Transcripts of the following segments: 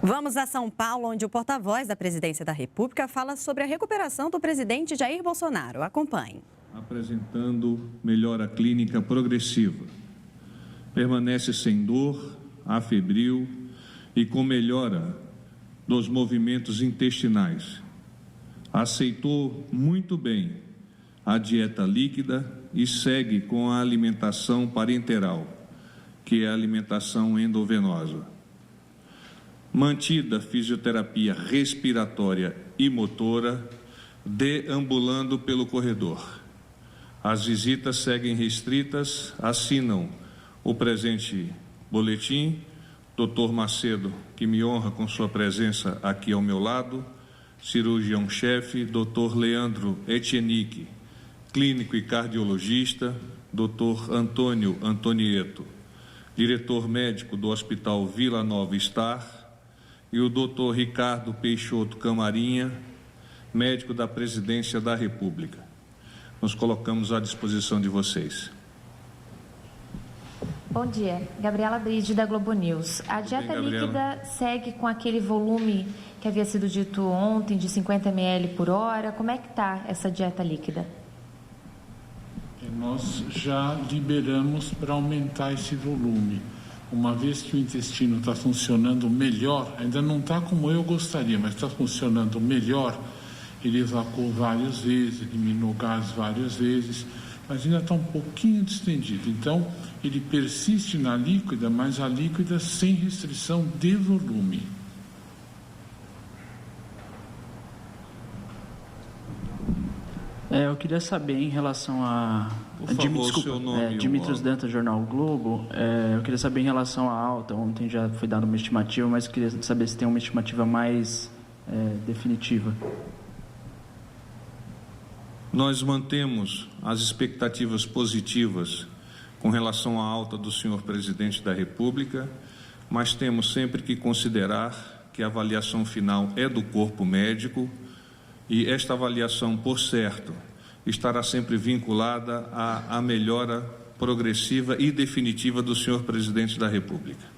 Vamos a São Paulo, onde o porta-voz da Presidência da República fala sobre a recuperação do presidente Jair Bolsonaro. Acompanhe. Apresentando melhora clínica progressiva. Permanece sem dor, afebril e com melhora dos movimentos intestinais. Aceitou muito bem a dieta líquida e segue com a alimentação parenteral, que é a alimentação endovenosa. Mantida fisioterapia respiratória e motora, deambulando pelo corredor. As visitas seguem restritas, assinam o presente boletim, Dr. Macedo, que me honra com sua presença aqui ao meu lado, cirurgião-chefe, Dr. Leandro Etienique, clínico e cardiologista, Dr. Antônio Antonieto, diretor médico do Hospital Vila Nova Star, e o Dr. Ricardo Peixoto Camarinha, médico da Presidência da República. Nos colocamos à disposição de vocês. Bom dia, Gabriela Bride, da Globo News. A dieta líquida segue com aquele volume que havia sido dito ontem, de 50 ml por hora. Como é que está essa dieta líquida? Nós já liberamos para aumentar esse volume. Uma vez que o intestino está funcionando melhor, ainda não está como eu gostaria, mas está funcionando melhor, ele evacuou várias vezes, eliminou gás várias vezes, mas ainda está um pouquinho distendido. Então, ele persiste na líquida, mas a líquida sem restrição de volume. Eu queria saber em relação a... Por favor, seu nome. Dimitrios Dantas, Jornal o Globo. Eu queria saber em relação à alta. Ontem já foi dada uma estimativa, mas queria saber se tem uma estimativa mais definitiva. Nós mantemos as expectativas positivas com relação à alta do senhor presidente da República, mas temos sempre que considerar que a avaliação final é do corpo médico e esta avaliação, por certo, estará sempre vinculada à melhora progressiva e definitiva do senhor presidente da República.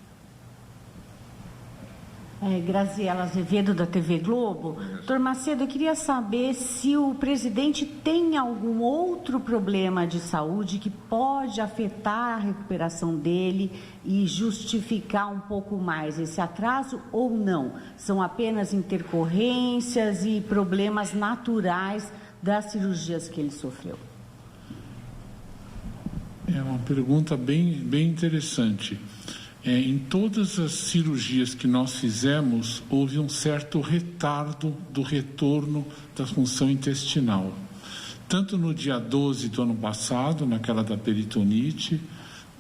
Graziela Azevedo, da TV Globo. Doutor Macedo, eu queria saber se o presidente tem algum outro problema de saúde que pode afetar a recuperação dele e justificar um pouco mais esse atraso ou não? São apenas intercorrências e problemas naturais das cirurgias que ele sofreu? É uma pergunta bem interessante. Em todas as cirurgias que nós fizemos, houve um certo retardo do retorno da função intestinal. Tanto no dia 12 do ano passado, naquela da peritonite,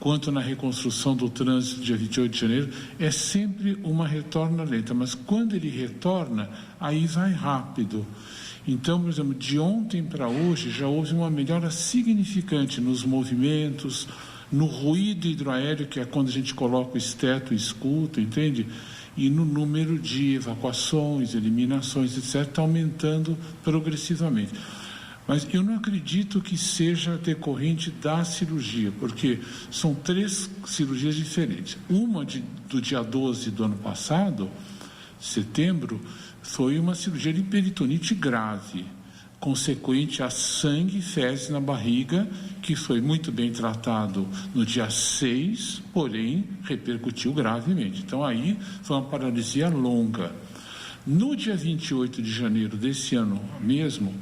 quanto na reconstrução do trânsito, dia 28 de janeiro, é sempre uma retorna lenta, mas quando ele retorna, aí vai rápido. Então, por exemplo, de ontem para hoje já houve uma melhora significante nos movimentos, no ruído hidroaéreo, que é quando a gente coloca o esteto e escuta, entende? E no número de evacuações, eliminações, etc., está aumentando progressivamente. Mas eu não acredito que seja decorrente da cirurgia, porque são 3 cirurgias diferentes. Uma do dia 12 do ano passado, setembro, foi uma cirurgia de peritonite grave, consequente a sangue e fezes na barriga, que foi muito bem tratado no dia 6, porém repercutiu gravemente. Então aí foi uma paralisia longa. No dia 28 de janeiro desse ano mesmo,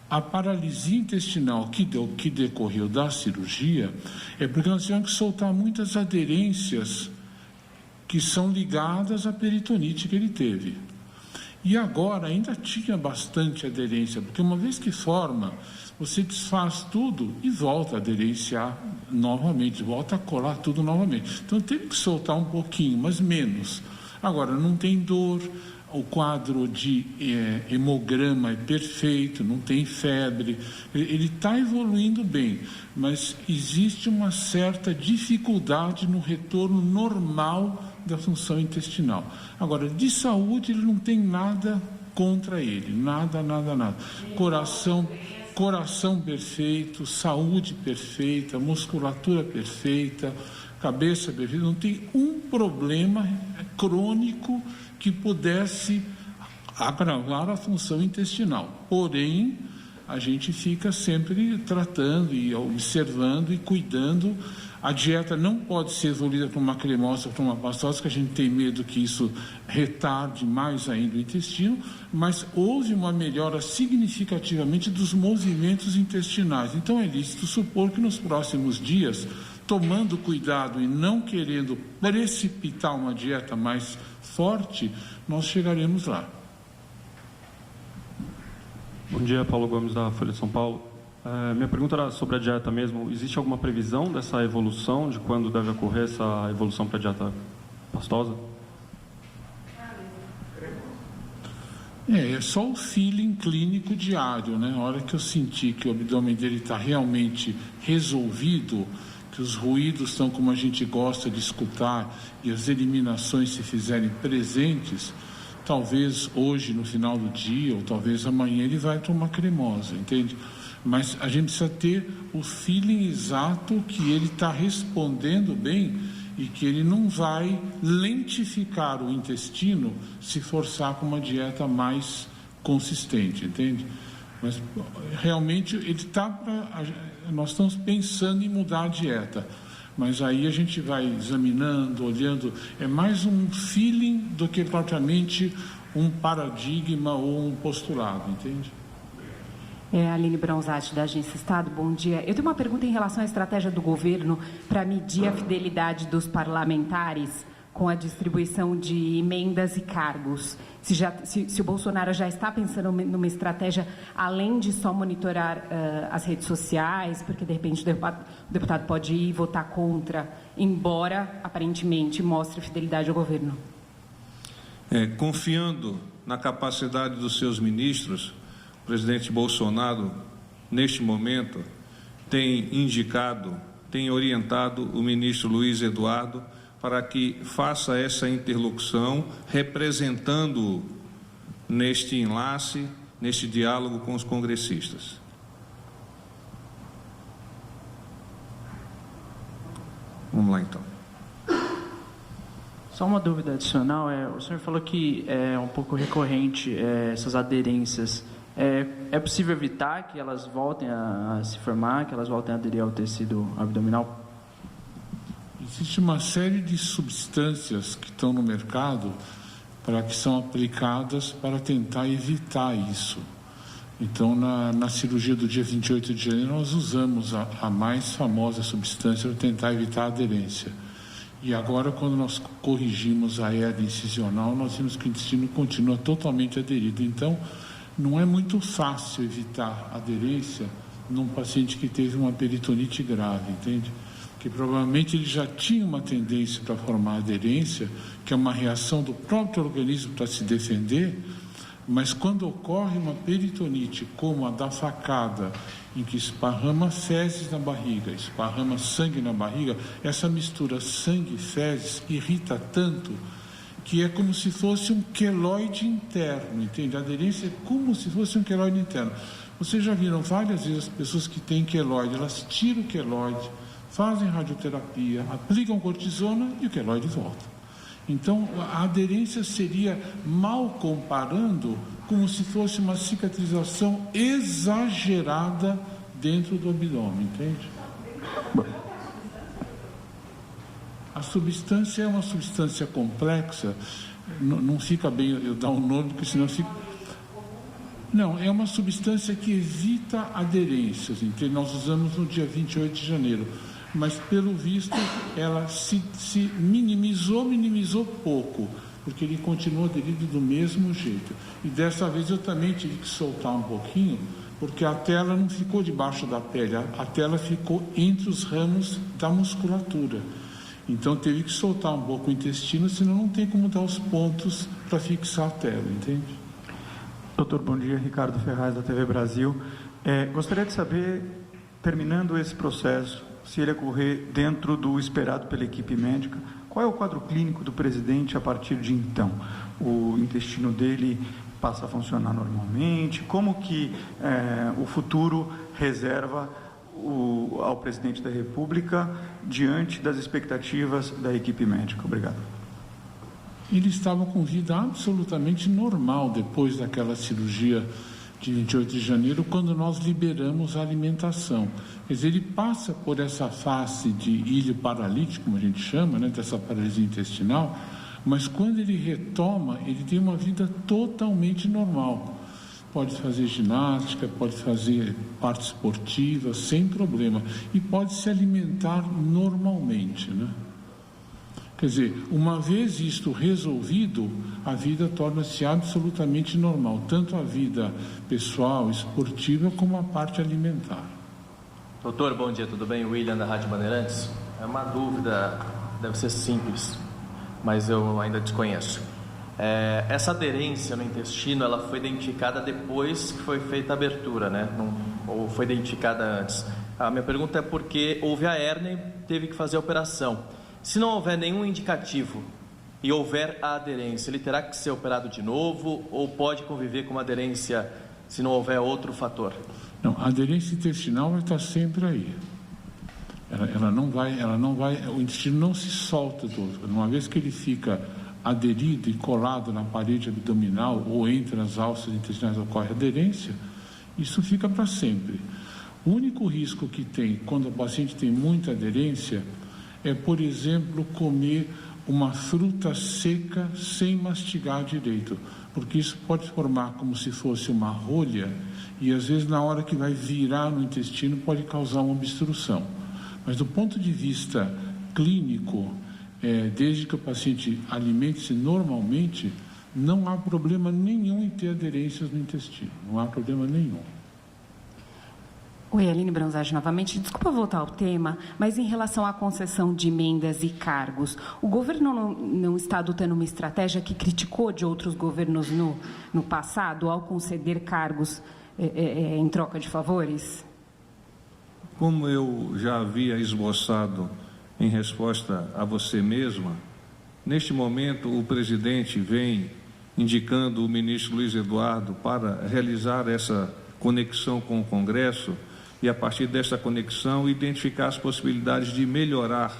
a paralisia intestinal que decorreu da cirurgia é porque nós tivemos que soltar muitas aderências que são ligadas à peritonite que ele teve. E agora ainda tinha bastante aderência, porque uma vez que forma, você desfaz tudo e volta a aderenciar novamente, volta a colar tudo novamente. Então teve que soltar um pouquinho, mas menos. Agora, não tem dor, o quadro de hemograma é perfeito, não tem febre, ele está evoluindo bem, mas existe uma certa dificuldade no retorno normal da função intestinal. Agora, de saúde, ele não tem nada contra ele, nada. Coração perfeito, saúde perfeita, musculatura perfeita, cabeça perfeita, não tem um problema crônico que pudesse agravar a função intestinal. Porém, a gente fica sempre tratando e observando e cuidando. A dieta não pode ser evoluída para uma cremosa ou para uma pastosa, que a gente tem medo que isso retarde mais ainda o intestino, mas houve uma melhora significativamente dos movimentos intestinais. Então é lícito supor que nos próximos dias, tomando cuidado e não querendo precipitar uma dieta mais forte, nós chegaremos lá. Bom dia, Paulo Gomes, da Folha de São Paulo. Minha pergunta era sobre a dieta mesmo. Existe alguma previsão dessa evolução, de quando deve ocorrer essa evolução para a dieta pastosa? É só o feeling clínico diário, né? A hora que eu senti que o abdômen dele está realmente resolvido, que os ruídos estão como a gente gosta de escutar e as eliminações se fizerem presentes, talvez hoje, no final do dia, ou talvez amanhã, ele vai tomar cremosa, entende? Mas a gente precisa ter o feeling exato que ele está respondendo bem e que ele não vai lentificar o intestino se forçar com uma dieta mais consistente, entende? Mas realmente ele está nós estamos pensando em mudar a dieta, mas aí a gente vai examinando, olhando, é mais um feeling do que propriamente um paradigma ou um postulado, entende? Aline Bronzatti, da Agência Estado, bom dia. Eu tenho uma pergunta em relação à estratégia do governo para medir a fidelidade dos parlamentares com a distribuição de emendas e cargos. Se o Bolsonaro já está pensando numa estratégia, além de só monitorar as redes sociais, porque, de repente, o deputado pode ir votar contra, embora, aparentemente, mostre fidelidade ao governo. Confiando na capacidade dos seus ministros, o presidente Bolsonaro, neste momento, tem orientado o ministro Luiz Eduardo para que faça essa interlocução, representando-o neste enlace, neste diálogo com os congressistas. Vamos lá, então. Só uma dúvida adicional, o senhor falou que é um pouco recorrente essas aderências. É possível evitar que elas voltem a se formar, que elas voltem a aderir ao tecido abdominal? Existe uma série de substâncias que estão no mercado que são aplicadas para tentar evitar isso. Então, na cirurgia do dia 28 de janeiro, nós usamos a mais famosa substância para tentar evitar a aderência. E agora, quando nós corrigimos a hernia incisional, nós vimos que o intestino continua totalmente aderido. Então, não é muito fácil evitar aderência num paciente que teve uma peritonite grave, entende? Que provavelmente ele já tinha uma tendência para formar aderência, que é uma reação do próprio organismo para se defender, mas quando ocorre uma peritonite, como a da facada, em que esparrama fezes na barriga, esparrama sangue na barriga, essa mistura sangue e fezes irrita tanto que é como se fosse um queloide interno, entende? A aderência é como se fosse um queloide interno. Vocês já viram várias vezes as pessoas que têm queloide, elas tiram o queloide, fazem radioterapia, aplicam cortisona e o queloide volta. Então, a aderência seria, mal comparando, como se fosse uma cicatrização exagerada dentro do abdômen, entende? A substância é uma substância complexa, não fica bem eu dar um nome, porque senão fica... Não, é uma substância que evita aderências, entende? Nós usamos no dia 28 de janeiro. Mas, pelo visto, ela se minimizou pouco, porque ele continuou aderido do mesmo jeito. E dessa vez eu também tive que soltar um pouquinho, porque a tela não ficou debaixo da pele, a tela ficou entre os ramos da musculatura. Então teve que soltar um pouco o intestino, senão não tem como dar os pontos para fixar a tela, entende? Doutor, bom dia. Ricardo Ferraz, da TV Brasil. Gostaria de saber, terminando esse processo, se ele ocorrer dentro do esperado pela equipe médica, qual é o quadro clínico do presidente a partir de então? O intestino dele passa a funcionar normalmente? Como que o futuro reserva ao presidente da República diante das expectativas da equipe médica? Obrigado. ele estava com vida absolutamente normal depois daquela cirurgia de 28 de janeiro, quando nós liberamos a alimentação. Quer dizer, ele passa por essa fase de ilho paralítico, como a gente chama, né, dessa paralisia intestinal, mas quando ele retoma, ele tem uma vida totalmente normal. Pode fazer ginástica, pode fazer parte esportiva, sem problema. E pode se alimentar normalmente, né? Quer dizer, uma vez isto resolvido, a vida torna-se absolutamente normal, tanto a vida pessoal, esportiva, como a parte alimentar. Doutor, bom dia, tudo bem? William, da Rádio Bandeirantes. É uma dúvida, deve ser simples, mas eu ainda desconheço. Essa aderência no intestino, ela foi identificada depois que foi feita a abertura, né? Ou foi identificada antes? A minha pergunta é porque houve a hérnia e teve que fazer a operação. Se não houver nenhum indicativo e houver a aderência, ele terá que ser operado de novo ou pode conviver com uma aderência se não houver outro fator? Não, a aderência intestinal vai estar sempre aí. Ela não vai, o intestino não se solta do outro. Uma vez que ele fica aderido e colado na parede abdominal ou entre as alças intestinais ocorre aderência, isso fica para sempre. O único risco que tem quando o paciente tem muita aderência é, por exemplo, comer uma fruta seca sem mastigar direito, porque isso pode formar como se fosse uma rolha e às vezes na hora que vai virar no intestino pode causar uma obstrução. Mas do ponto de vista clínico, desde que o paciente alimente-se normalmente, não há problema nenhum em ter aderências no intestino, não há problema nenhum. Oi, Aline Bronzatti novamente. Desculpa voltar ao tema, mas em relação à concessão de emendas e cargos, o governo não está adotando uma estratégia que criticou de outros governos no passado ao conceder cargos em troca de favores? Como eu já havia esboçado em resposta a você mesma, neste momento o presidente vem indicando o ministro Luiz Eduardo para realizar essa conexão com o Congresso e, a partir dessa conexão, identificar as possibilidades de melhorar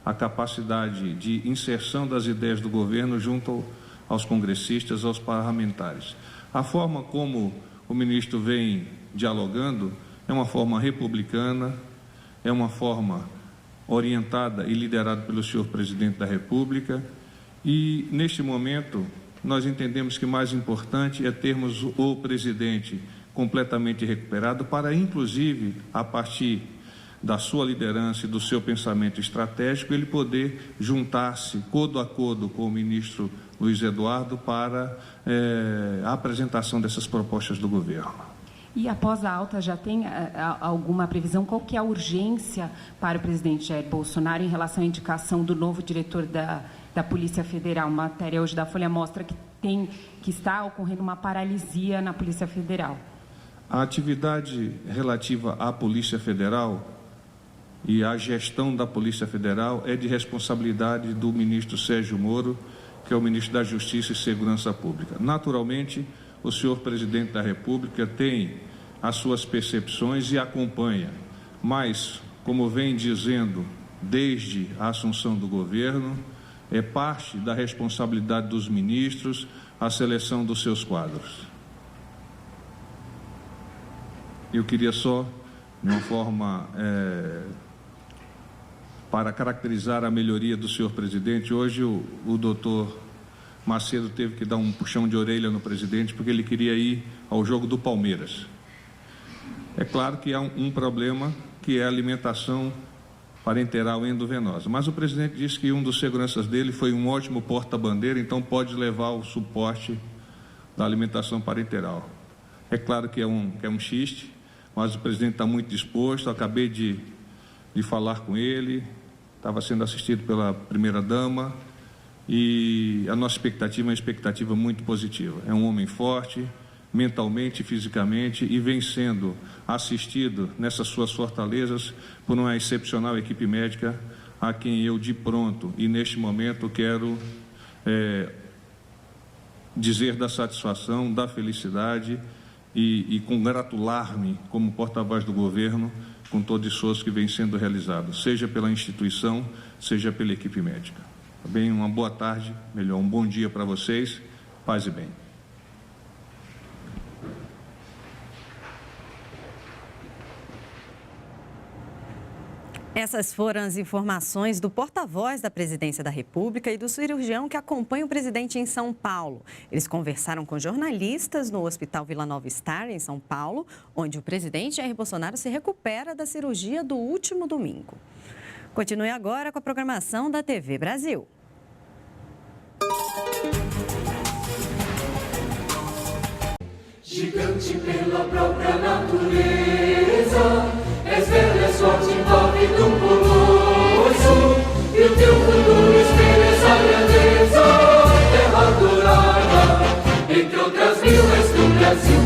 a capacidade de inserção das ideias do governo junto aos congressistas, aos parlamentares. A forma como o ministro vem dialogando é uma forma republicana, é uma forma orientada e liderada pelo senhor presidente da República e, neste momento, nós entendemos que mais importante é termos o presidente completamente recuperado para, inclusive, a partir da sua liderança e do seu pensamento estratégico, ele poder juntar-se codo a codo com o ministro Luiz Eduardo para a apresentação dessas propostas do governo. E após a alta, já tem alguma previsão? Qual que é a urgência para o presidente Jair Bolsonaro em relação à indicação do novo diretor da Polícia Federal? Uma matéria hoje da Folha mostra que está ocorrendo uma paralisia na Polícia Federal. A atividade relativa à Polícia Federal e à gestão da Polícia Federal é de responsabilidade do ministro Sérgio Moro, que é o ministro da Justiça e Segurança Pública. Naturalmente, o senhor presidente da República tem as suas percepções e acompanha, mas, como vem dizendo desde a assunção do governo, é parte da responsabilidade dos ministros a seleção dos seus quadros. Eu queria só, de uma forma, para caracterizar a melhoria do senhor presidente, hoje o doutor Macedo teve que dar um puxão de orelha no presidente porque ele queria ir ao jogo do Palmeiras. É claro que há um problema que é a alimentação parenteral endovenosa, mas o presidente disse que um dos seguranças dele foi um ótimo porta-bandeira, então pode levar o suporte da alimentação parenteral. É claro que é um xiste, mas o presidente está muito disposto. Eu acabei de falar com ele, estava sendo assistido pela primeira-dama e a nossa expectativa é uma expectativa muito positiva. É um homem forte, mentalmente e fisicamente, e vem sendo assistido nessas suas fortalezas por uma excepcional equipe médica a quem eu, de pronto e neste momento, quero dizer da satisfação, da felicidade e congratular-me como porta-voz do governo com todo o esforço que vem sendo realizado, seja pela instituição, seja pela equipe médica. Bem, uma boa tarde, melhor, um bom dia para vocês. Paz e bem. Essas foram as informações do porta-voz da Presidência da República e do cirurgião que acompanha o presidente em São Paulo. Eles conversaram com jornalistas no Hospital Vila Nova Star, em São Paulo, onde o presidente Jair Bolsonaro se recupera da cirurgia do último domingo. Continue agora com a programação da TV Brasil. Gigante pela própria natureza, és velha sorte envolve do colosso, e o teu futuro espelha essa grandeza, terra dourada, entre outras mil és do Brasil,